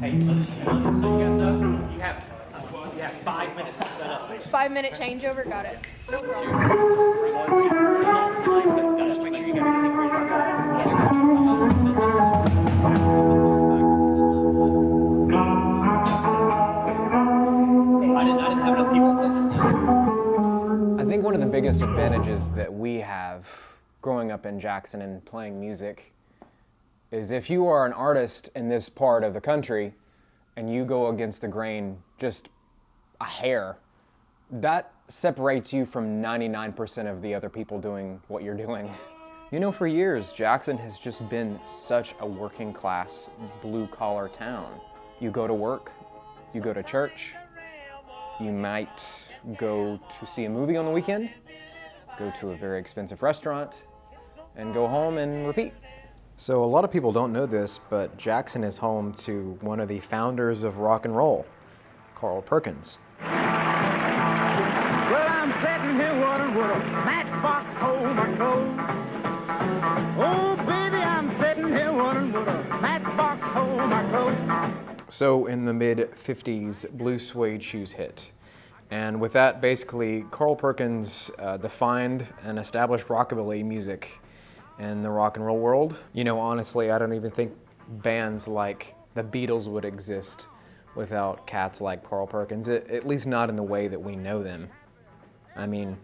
Hey, listen, so you guys know, you have 5 minutes to set up. 5-minute changeover, got it. No problem. 2, 3, 1, 2, 3. Just make sure you got everything ready to go. I didn't have enough people until just now. I think one of the biggest advantages that we have growing up in Jackson and playing music is if you are an artist in this part of the country and you go against the grain just a hair, that separates you from 99% of the other people doing what you're doing. You know, for years, Jackson has just been such a working class, blue collar town. You go to work, you go to church, you might go to see a movie on the weekend, go to a very expensive restaurant, and go home and repeat. So a lot of people don't know this, but Jackson is home to one of the founders of rock and roll, Carl Perkins. Well, I'm sitting here wondering what a matchbox hold my clothes. Oh, baby, I'm sitting here wondering what a matchbox hold my clothes. So in the mid-50s, blue suede shoes hit. And with that, basically, Carl Perkins defined and established rockabilly music in the rock and roll world. You know, honestly, I don't even think bands like the Beatles would exist without cats like Carl Perkins, at least not in the way that we know them. I mean,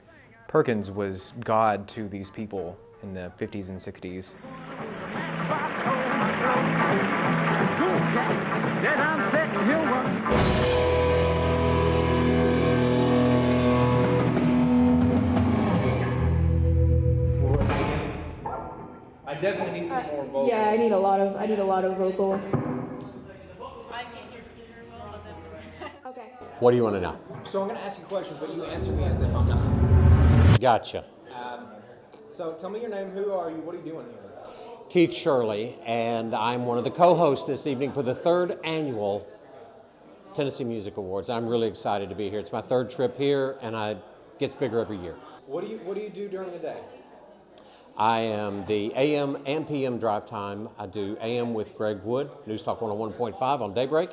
Perkins was God to these people in the 50s and 60s. I definitely need some more vocal. Yeah, I need a lot of vocal. I can't hear very well, but then. Okay. What do you want to know? So I'm going to ask you questions, but you answer me as if I'm not. Gotcha. So tell me your name, who are you, what are you doing here? Keith Shirley, and I'm one of the co-hosts this evening for the 3rd annual Tennessee Music Awards. I'm really excited to be here. It's my 3rd trip here, and it gets bigger every year. What do you do during the day? I am the AM and PM drive time. I do AM with Greg Wood, News Talk 101.5 on Daybreak,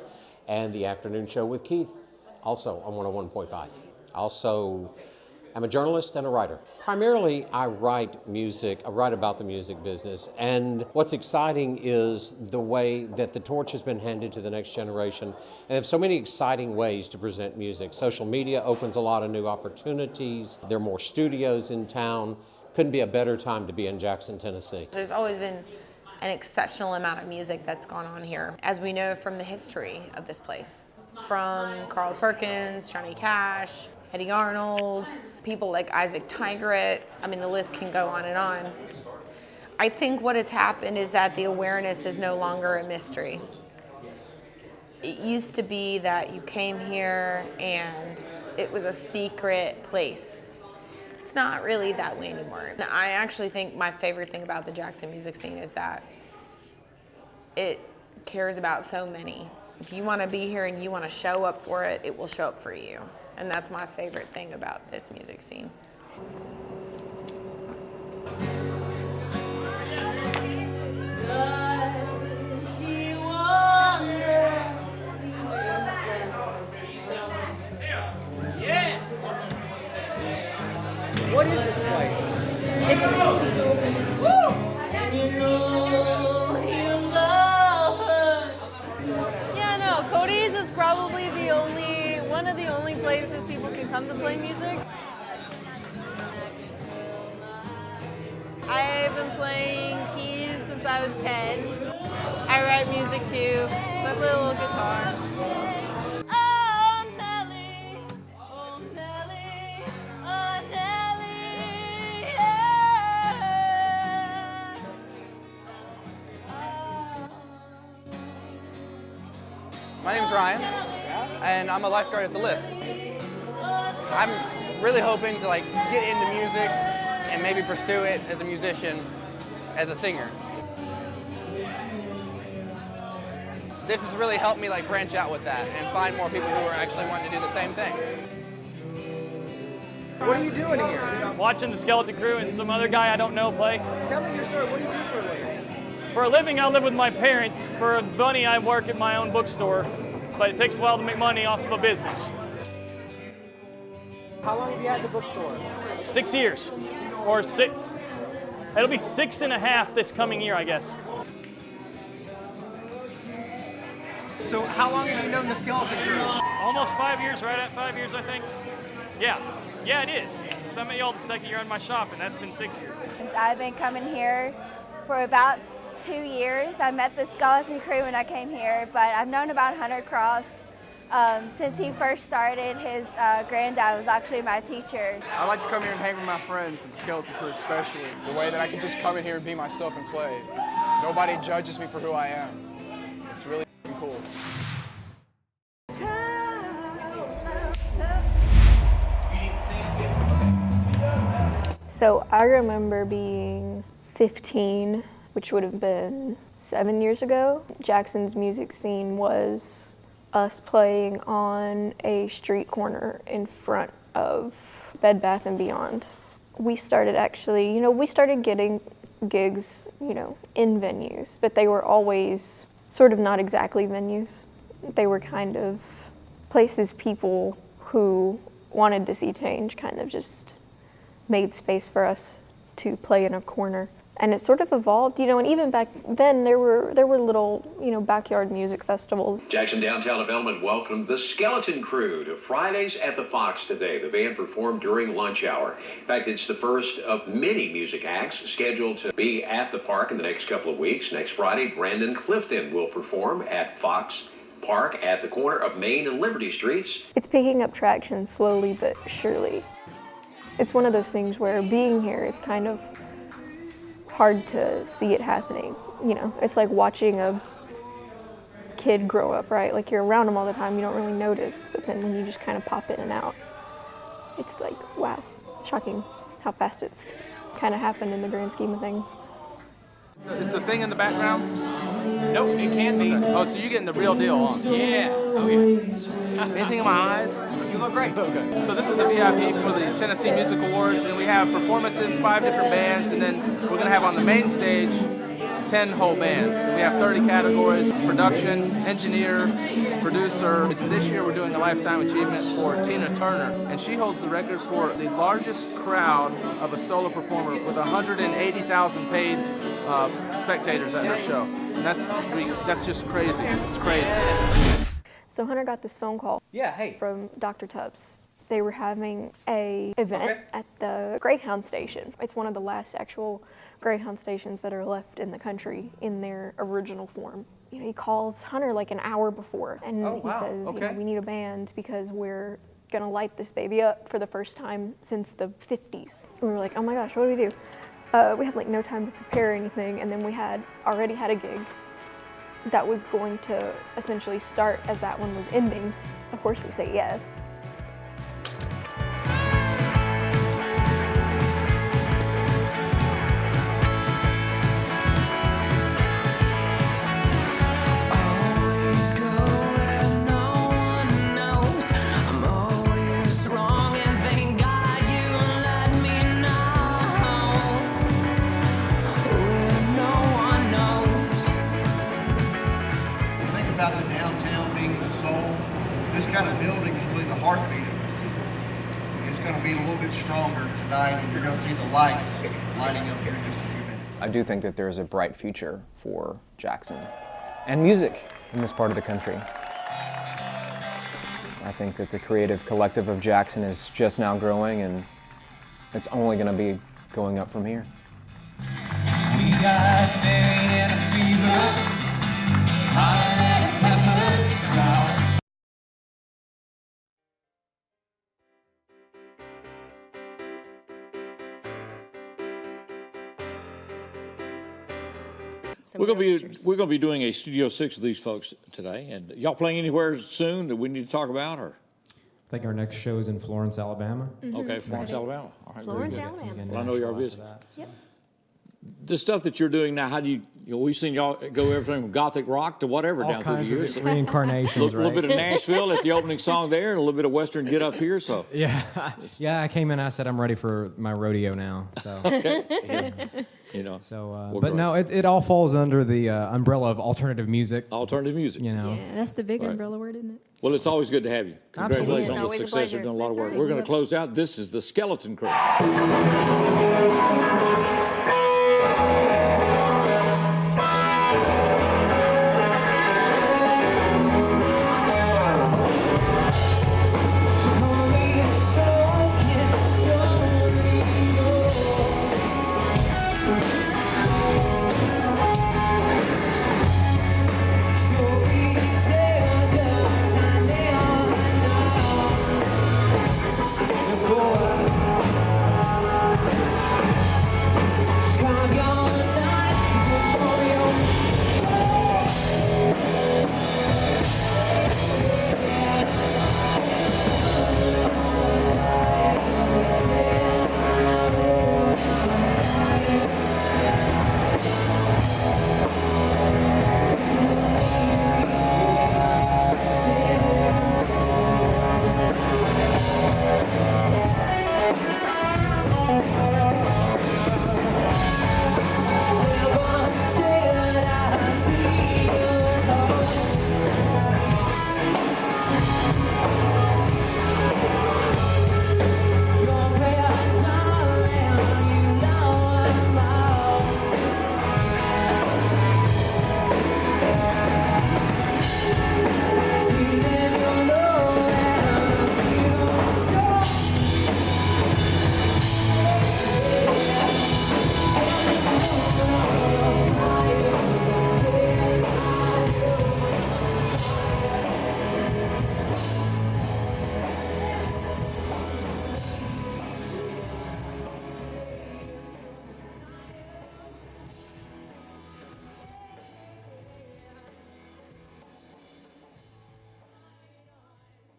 and the afternoon show with Keith, also on 101.5. Also, I'm a journalist and a writer. Primarily, I write music. I write about the music business. And what's exciting is the way that the torch has been handed to the next generation. And there's so many exciting ways to present music. Social media opens a lot of new opportunities. There are more studios in town. Couldn't be a better time to be in Jackson, Tennessee. There's always been an exceptional amount of music that's gone on here, as we know from the history of this place. From Carl Perkins, Johnny Cash, Eddie Arnold, people like Isaac Tigert. I mean, the list can go on and on. I think what has happened is that the awareness is no longer a mystery. It used to be that you came here and it was a secret place. It's not really that way anymore. I actually think my favorite thing about the Jackson music scene is that it cares about so many. If you want to be here and you want to show up for it, it will show up for you. And that's my favorite thing about this music scene. What is this place? It's Yeah, no, Cody's is probably one of the only places people can come to play music. I've been playing keys since I was 10. I write music too, so I play a little guitar. My name's Ryan, and I'm a lifeguard at the Lift. I'm really hoping to get into music and maybe pursue it as a musician, as a singer. This has really helped me branch out with that and find more people who are actually wanting to do the same thing. What are you doing here? Watching the Skeleton Crew and some other guy I don't know play. Tell me your story. What do you do for a living? For a living, I live with my parents. For money, I work at my own bookstore, but it takes a while to make money off of a business. How long have you had the bookstore? 6 years, or six. It'll be 6.5 this coming year, I guess. So how long have you known the Skeleton Crew? Almost 5 years, right at 5 years, I think. Yeah, it is. So I met y'all the second year in my shop, and that's been 6 years. I've been coming here for about 2 years. I met the Skeleton Crew when I came here, but I've known about Hunter Cross since he first started. His granddad was actually my teacher. I like to come here and hang with my friends, and the Skeleton Crew especially. The way that I can just come in here and be myself and play. Nobody judges me for who I am. It's really cool. So I remember being 15, which would have been 7 years ago. Jackson's music scene was us playing on a street corner in front of Bed Bath & Beyond. We started we started getting gigs, in venues, but they were always sort of not exactly venues. They were kind of places people who wanted to see change kind of just made space for us to play in a corner. And it sort of evolved, and even back then there were little, backyard music festivals. Jackson Downtown Development welcomed the Skeleton Crew to Fridays at the Fox today. The band performed during lunch hour. In fact, it's the first of many music acts scheduled to be at the park in the next couple of weeks. Next Friday, Brandon Clifton will perform at Fox Park at the corner of Main and Liberty Streets. It's picking up traction slowly but surely. It's one of those things where being here, it's kind of hard to see it happening. It's like watching a kid grow up, right? Like you're around them all the time, you don't really notice, but then when you just kind of pop in and out, it's like, wow, shocking how fast it's kind of happened in the grand scheme of things. It's a thing in the background? Nope, it can be. Oh, so you're getting the real deal on? Yeah. Oh, yeah. Anything in my eyes? You look great. Okay. So this is the VIP for the Tennessee Music Awards, and we have performances, 5 different bands, and then we're going to have on the main stage 10 whole bands. And we have 30 categories: production, engineer, producer. And this year we're doing a lifetime achievement for Tina Turner, and she holds the record for the largest crowd of a solo performer with 180,000 paid spectators at her show. And that's just crazy. It's crazy. So Hunter got this phone call from Dr. Tubbs. They were having a event at the Greyhound station. It's one of the last actual Greyhound stations that are left in the country in their original form. He calls Hunter like an hour before, and he says, we need a band because we're gonna light this baby up for the first time since the 50s. And we were like, oh my gosh, what do we do? We have no time to prepare anything, and then we had already had a gig that was going to essentially start as that one was ending. Of course we say yes. About the downtown being the soul, this kind of building is really the heartbeat of it. It's going to be a little bit stronger tonight, and you're going to see the lights lighting up here in just a few minutes. I do think that there's a bright future for Jackson and music in this part of the country. I think that the creative collective of Jackson is just now growing, and it's only going to be going up from here. We got Mary and a fever. We're gonna be doing a Studio 6 with these folks today, and y'all playing anywhere soon that we need to talk about, or? I think our next show is in Florence, Alabama. Okay, Florence, Alabama. All right, Florence, Alabama. Well, I know y'all are busy. Yep. The stuff that you're doing now, how do we've seen y'all go everything from gothic rock to whatever All down through the kinds years. of reincarnations, A little bit of Nashville at the opening song there, and a little bit of Western Get Up here. So yeah, I came in. I said I'm ready for my rodeo now. So okay. Yeah. You know. So, We're but great. no, it all falls under the umbrella of alternative music. Alternative music. You know. Yeah, that's the big Right. umbrella word, isn't it? Well, it's always good to have you. Absolutely. Congratulations It's on the always a success. pleasure. You've done a lot of That's work. right. We're going to Love it. close out. This is the Skeleton Crew.